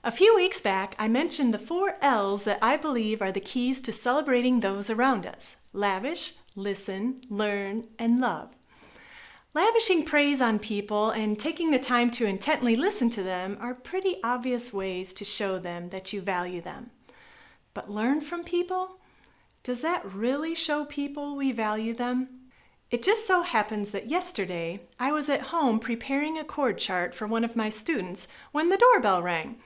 A few weeks back, I mentioned the 4 L's that I believe are the keys to celebrating those around us: lavish, listen, learn, and love. Lavishing praise on people and taking the time to intently listen to them are pretty obvious ways to show them that you value them. But learn from people? Does that really show people we value them? It just so happens that yesterday I was at home preparing a chord chart for one of my students when the doorbell rang.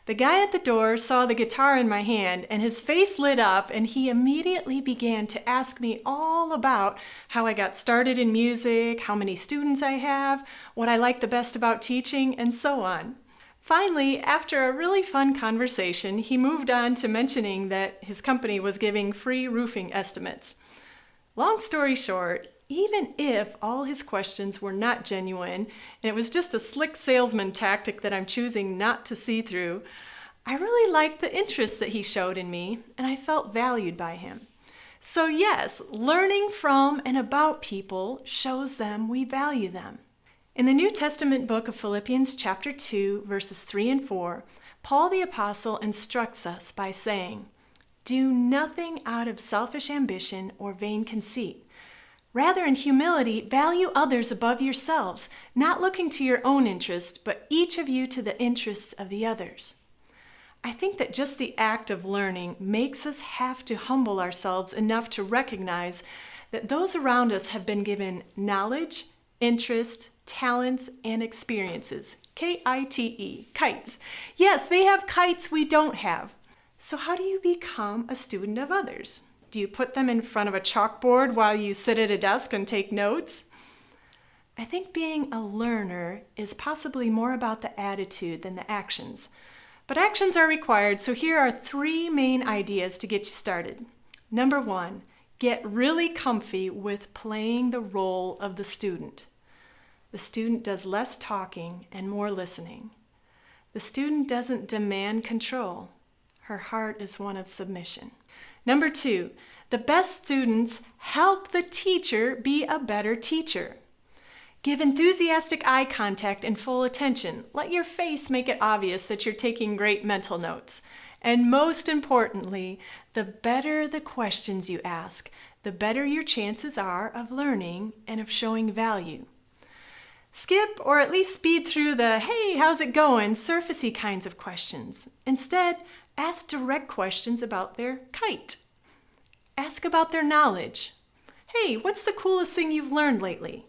The guy at the door saw the guitar in my hand and his face lit up, and he immediately began to ask me all about how I got started in music, how many students I have, what I like the best about teaching, and so on. Finally, after a really fun conversation, he moved on to mentioning that his company was giving free roofing estimates. Long story short, even if all his questions were not genuine, and it was just a slick salesman tactic that I'm choosing not to see through, I really liked the interest that he showed in me, and I felt valued by him. So yes, learning from and about people shows them we value them. In the New Testament book of Philippians chapter 2, verses 3 and 4, Paul the Apostle instructs us by saying, "Do nothing out of selfish ambition or vain conceit. Rather, in humility, value others above yourselves, not looking to your own interest, but each of you to the interests of the others." I think that just the act of learning makes us have to humble ourselves enough to recognize that those around us have been given knowledge, interest, talents, and experiences. K-I-T-E, kites. Yes, they have kites we don't have. So how do you become a student of others? Do you put them in front of a chalkboard while you sit at a desk and take notes? I think being a learner is possibly more about the attitude than the actions. But actions are required, so here are 3 main ideas to get you started. Number 1, get really comfy with playing the role of the student. The student does less talking and more listening. The student doesn't demand control. Her heart is one of submission. Number 2, the best students help the teacher be a better teacher. Give enthusiastic eye contact and full attention. Let your face make it obvious that you're taking great mental notes. And most importantly, the better the questions you ask, the better your chances are of learning and of showing value. Skip or at least speed through the "hey, how's it going?" surfacey kinds of questions. Instead, ask direct questions about their kite. Ask about their knowledge. "Hey, what's the coolest thing you've learned lately?"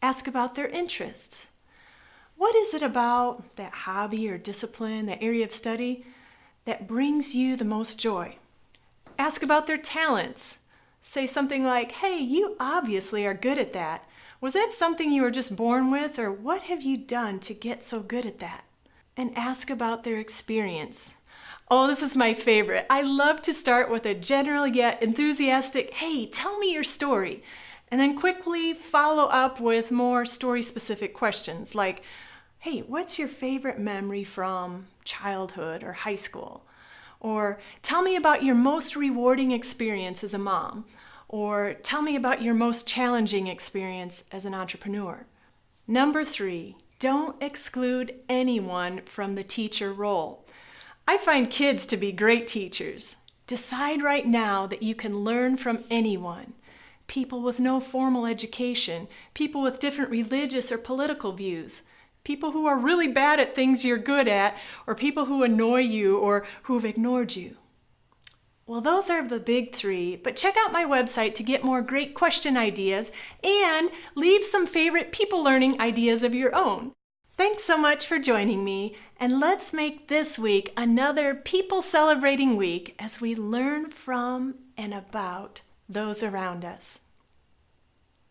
Ask about their interests. What is it about that hobby or discipline, that area of study, that brings you the most joy? Ask about their talents. Say something like, "Hey, you obviously are good at that. Was that something you were just born with, or what have you done to get so good at that?" And ask about their experience. Oh, this is my favorite. I love to start with a general yet enthusiastic, "Hey, tell me your story," and then quickly follow up with more story-specific questions like, "Hey, what's your favorite memory from childhood or high school?" Or, "Tell me about your most rewarding experience as a mom." Or, "Tell me about your most challenging experience as an entrepreneur." Number 3, don't exclude anyone from the teacher role. I find kids to be great teachers. Decide right now that you can learn from anyone. People with no formal education, people with different religious or political views, people who are really bad at things you're good at, or people who annoy you or who've ignored you. Well, those are the big 3, but check out my website to get more great question ideas and leave some favorite people learning ideas of your own. Thanks so much for joining me, and let's make this week another people celebrating week as we learn from and about those around us.